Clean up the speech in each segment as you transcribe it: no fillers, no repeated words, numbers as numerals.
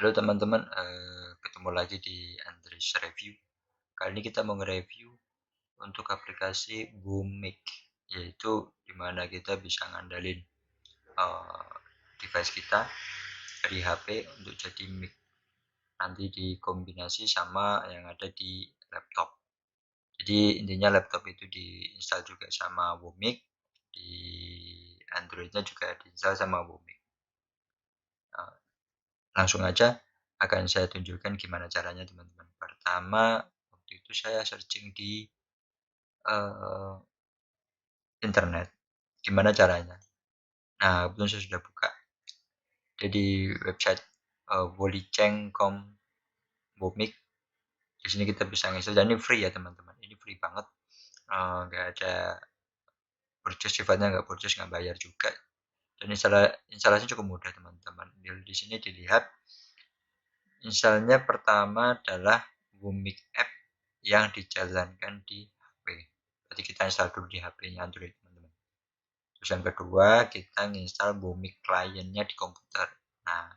Halo teman-teman, ketemu lagi di Andres Review. Kali ini kita mau nge-review untuk aplikasi Boomik, yaitu di mana kita bisa ngandalin eee, device kita dari HP untuk jadi mic, nanti dikombinasi sama yang ada di laptop. Jadi intinya laptop itu diinstal juga sama Boomik, di Android-nya juga diinstal sama Boomik. Langsung aja akan saya tunjukkan gimana caranya teman-teman. Pertama, waktu itu saya searching di uh, internet, gimana caranya. Nah, kebetulan saya sudah buka. Jadi website Woliceng.com Bomik. Di sini kita bisa nginstal dan ini free ya teman-teman. Ini free banget. Nggak ada purchase, sifatnya nggak purchase, nggak bayar juga. Dan instalasi cukup mudah teman-teman. Di sini dilihat instalnya pertama adalah Boomik App yang dijalankan di HP. Berarti kita install dulu di HP-nya Android, teman-teman. Terus yang kedua, kita nginstal Boomik kliennya di komputer. Nah,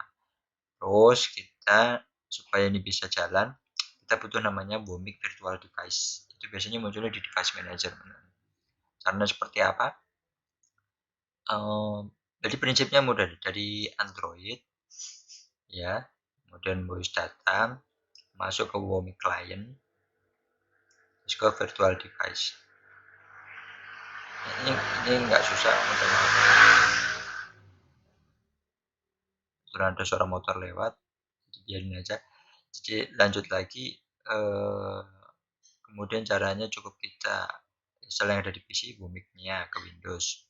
terus kita supaya ini bisa jalan, kita butuh namanya Boomik Virtual Device. Itu biasanya munculnya di Device Manager. Karena seperti apa? Jadi prinsipnya mudah dari Android, ya. Kemudian voice data, masuk ke Boomik Client, terus ke Virtual Device. Ini nggak susah, mudah banget. Terus ada suara motor lewat, jadi biarin aja. Jadi lanjut lagi, kemudian caranya cukup kita install yang ada di PC, Boomik-nya ke Windows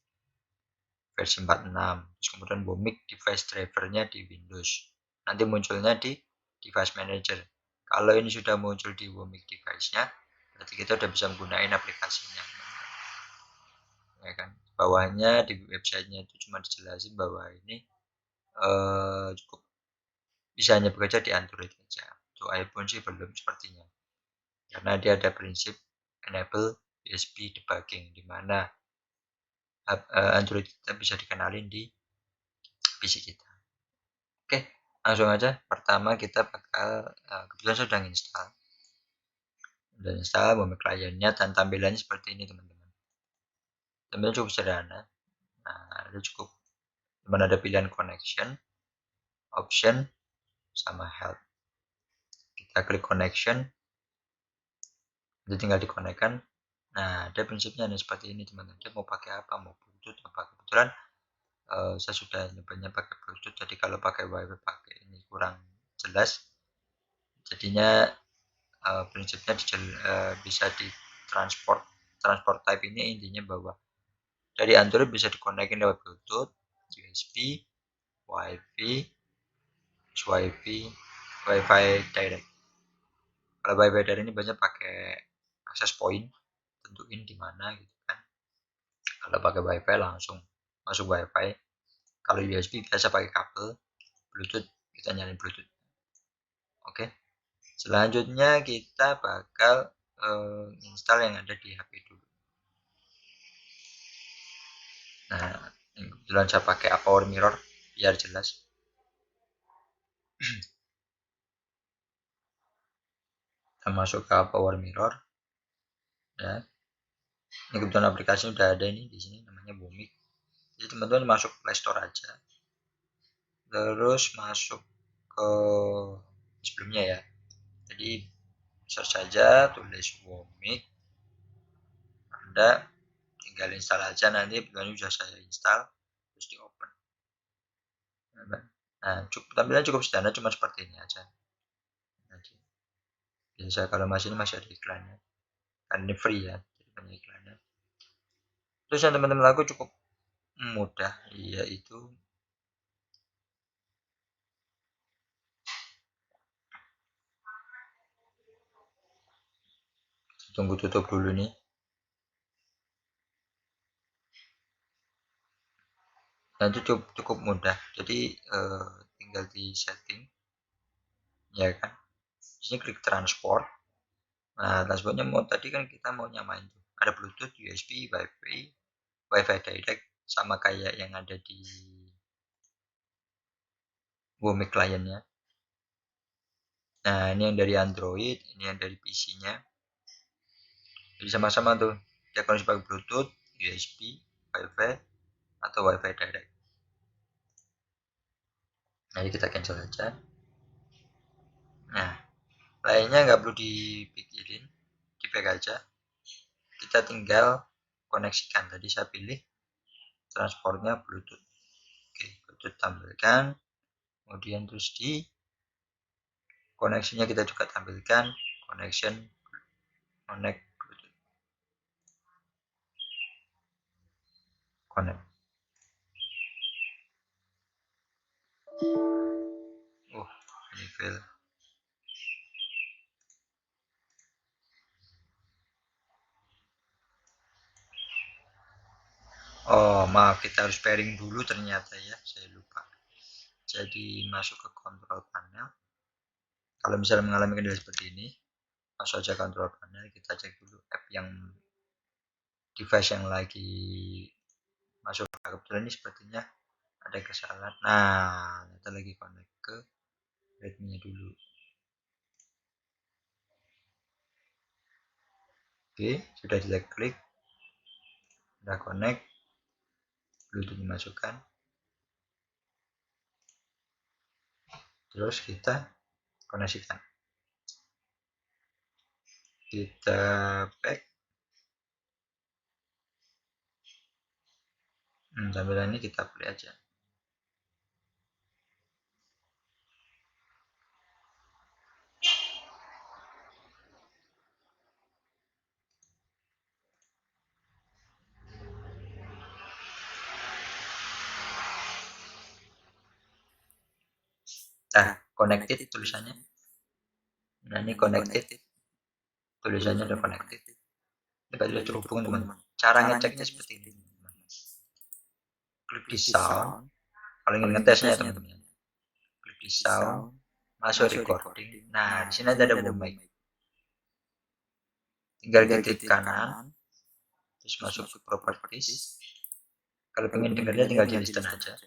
versi 46, terus kemudian Boomik device drivernya di Windows. Nanti munculnya di Device Manager. Kalau ini sudah muncul di Boomik device-nya, berarti kita udah bisa menggunakan aplikasinya. Ya kan? Bawahnya di websitenya itu cuma dijelasin bahwa ini cukup bisa hanya bekerja di Android saja. Untuk iPhone sih belum sepertinya. Karena dia ada prinsip enable USB debugging, di mana Android kita bisa dikenalin di PC kita. Oke, langsung aja. Pertama kita bakal kebetulan saya sudah install. Sudah install Boomik kliennya dan tampilannya seperti ini teman-teman. Tampilannya cukup sederhana. Nah, itu cukup. Dimana ada pilihan connection, option, sama help. Kita klik connection, jadi tinggal dikonekkan. Nah, ada prinsipnya nih seperti ini teman-teman. Dia mau pakai apa, mau Bluetooth apa. Kebetulan saya sudah nyobanya pakai Bluetooth, jadi kalau pakai WiFi pakai ini kurang jelas. Jadinya prinsipnya bisa transport type ini intinya bahwa dari Android bisa dikonekin lewat Bluetooth, USB, WiFi, WiFi direct. Kalau WiFi direct ini banyak pakai access point, tentuin di mana gitu kan. Kalau pakai WiFi langsung masuk WiFi. Kalau USB biasa pakai kabel, Bluetooth kita nyalain Bluetooth. Oke. Selanjutnya kita bakal install yang ada di HP dulu. Nah, kebetulan saya pakai Power Mirror biar jelas. Kita masuk ke Power Mirror. Ya. Ini kebetulan aplikasinya udah ada ini di sini namanya Boomik. Jadi teman-teman masuk Play Store aja. Terus masuk ke sebelumnya ya. Jadi search saja tulis Boomik. Anda tinggal install aja, nanti kebetulan sudah saya install, terus di open. Nah, tampilan cukup sederhana, cuma seperti ini aja. Jadi, biasa kalau ini masih ada iklannya, kan ini free ya, jadi banyak iklannya. Terus yang teman-teman lakukan cukup mudah, yaitu tunggu tutup dulu nih. Dan itu cukup mudah, jadi tinggal di setting, ya kan. Di sini klik transport. Nah, transportnya mau tadi kan kita mau nyamain tuh. Ada Bluetooth, USB, WiFi direct, sama kayak yang ada di Boomik kliennya. Nah, ini yang dari Android, ini yang dari PC-nya. Jadi sama-sama tuh. Dia koneksi pakai Bluetooth, USB, Wi-Fi, atau Wi-Fi direct. Nah, kita cancel aja. Nah, lainnya nggak perlu dipikirin, di-back aja. Kita tinggal koneksikan. Tadi saya pilih transportnya Bluetooth. Oke, Bluetooth tampilkan. Kemudian terus di koneksinya kita juga tampilkan connection connect Bluetooth. Connect. Ini fail. Oh, maaf, kita harus pairing dulu ternyata ya, saya lupa. Jadi masuk ke control panel. Kalau misalnya mengalami kendala seperti ini, masuk aja control panel, kita cek dulu app yang device yang lagi masuk. Kebetulan ini sepertinya ada kesalahan. Nah, kita lagi connect ke Redmi-nya dulu. Oke, sudah kita klik, sudah connect, Bluetooth dimasukkan. Terus kita koneksikan. Kita back. Tampilan ini kita play aja. Nah, connected tulisannya. Nah, ini connected. Tulisannya udah connected. Ini sudah terhubung, teman-teman. Cara ngeceknya seperti ini, teman-teman. Klik di sound. Kalau ingin ngetesnya, teman-teman. Klik di sound, masuk recording. Nah, di sini ada boom mic. Tinggal ketik kanan, terus masuk ke properties. Kalau pengen dengarnya tinggal di listen aja.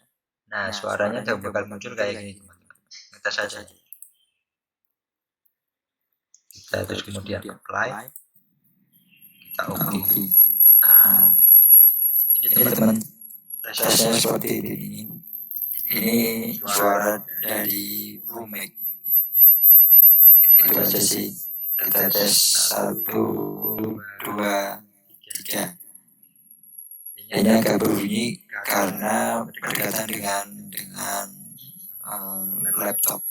Nah, suaranya tuh bakal muncul kayak gini, teman-teman. Ngetes aja. Kita terus kemudian apply. Kita oke. Nah, ini teman-teman, rasanya seperti ini. Ini suara dari Vumic. Itu aja sih. Kita tes 1, 2, 3. Ini agak berbunyi karena berkaitan dengan laptop.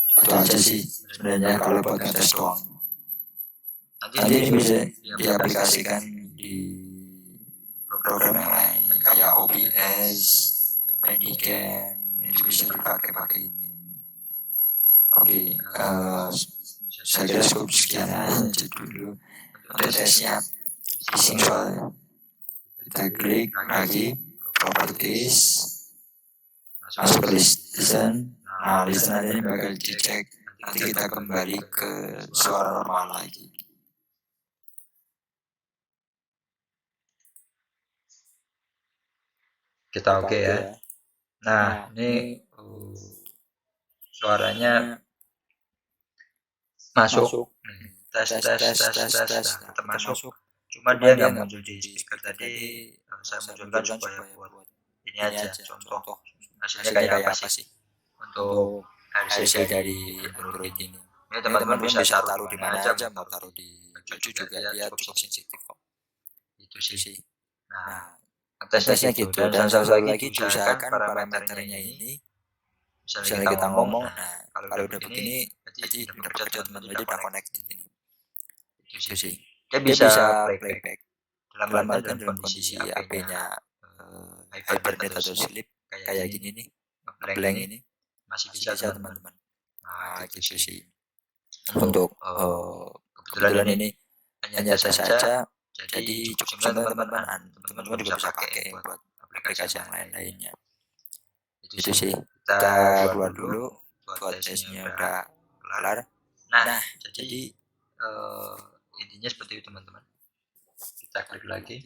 Itu aja sih sebenarnya kalau buat ngetes doang. Nanti ini bisa diaplikasikan di program yang lain kayak OBS, Medicam, ini bisa dipakai ini. Oke, saya kira cukup sekian aja dulu untuk tesnya. Bising soalnya. Kita klik lagi properties, masuk ke listen. Nah, listen nanti ini bakal dicek. Nanti kita kembali ke suara normal lagi. Kita oke ya. Nah, ini suaranya masuk. Tes. Nah, tetap masuk. Cuma dia nggak muncul di speaker tadi. Saya munculkan supaya buat ini aja contoh hasilnya kayak apa sih untuk hasil dari Android ini. Ini teman-teman bisa taruh di mana aja, mau taruh di baju juga dia cukup sensitif kok. Itu sih. Nah, tesnya gitu. Dan satu lagi diusahakan parameternya ini, misalnya kita ngomong, nah kalau udah begini, berarti udah bekerja teman-teman, jadi udah connect ini. Itu sih. Dia bisa playback. Dalam artian dalam kondisi HP-nya hibernate atau sleep kayak gini nih, blank ini masih bisa teman-teman. Nah, gitu sih. Untuk kebetulan ini hanya tes saja, jadi cukup simpel teman-teman. Teman-teman juga bisa pakai buat aplikasi yang lain-lainnya. Itu sih. Kita keluar dulu buat tesnya udah kelar. Nah, jadi intinya seperti itu teman-teman. Kita klik lagi.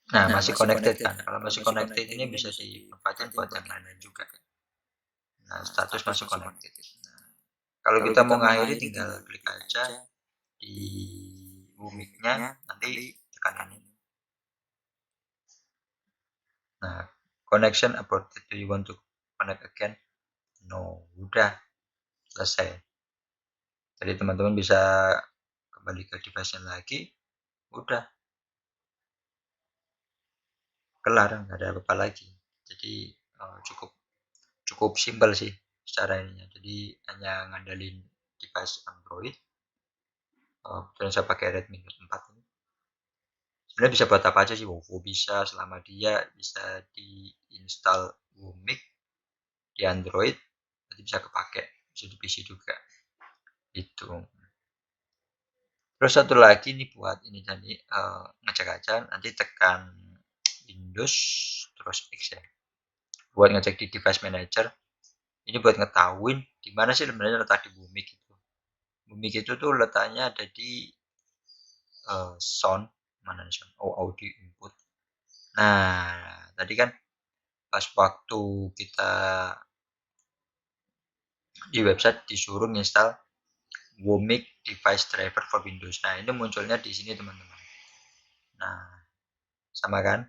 Nah, masih connected kan? Kalau masih connected ini bisa dimanfaatkan buat yang lain juga. Nah, status masih connected. Nah, kalau kita mau ngakhiri tinggal klik aja di Wumik-nya, nanti tekan ini. Nah, connection aborted. Do you want to connect again? No, udah selesai. Jadi teman-teman bisa kembali ke device-nya lagi, udah kelar, nggak ada apa-apa lagi. Jadi cukup cukup simpel sih secara ininya. Jadi hanya ngandalin device Android. Kebetulan saya pakai Redmi Note 4 ini. Sebenarnya bisa buat apa aja sih, Wowo bisa selama dia bisa diinstal Wumik di Android, nanti bisa kepake, bisa di PC juga. Itu. Terus satu lagi nih buat ini tadi ngecek aja, nanti tekan Windows terus X ya. Buat ngecek di device manager. Ini buat ngetahuin di mana sih sebenarnya letak di Wumik itu. Wumik itu tuh letaknya ada di sound, mana nih sound? Oh, audio input. Nah, tadi kan pas waktu kita di website disuruh install Wumik device driver for Windows. Nah, ini munculnya di sini teman-teman. Nah, sama kan?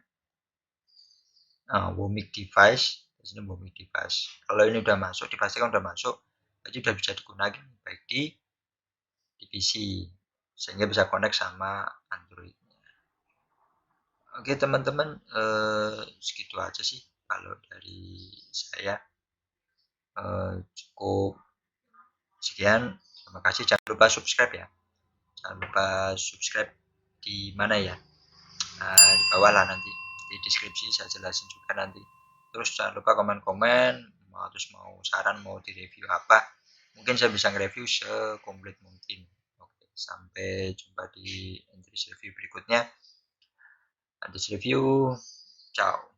Wumik device, di sini Wumik device. Kalau ini udah masuk, dipastikan udah masuk, berarti udah bisa digunakan baik di PC, sehingga bisa connect sama Android. Oke teman-teman, segitu aja sih kalau dari saya. Cukup sekian, terima kasih. Jangan lupa subscribe ya. Jangan lupa subscribe di mana ya? Di bawah lah nanti di deskripsi saya jelasin juga nanti. Terus jangan lupa komen-komen, terus mau saran mau direview apa, mungkin saya bisa nge-review sekomplit mungkin. Oke, sampai jumpa di Andris review berikutnya. Andris review, ciao.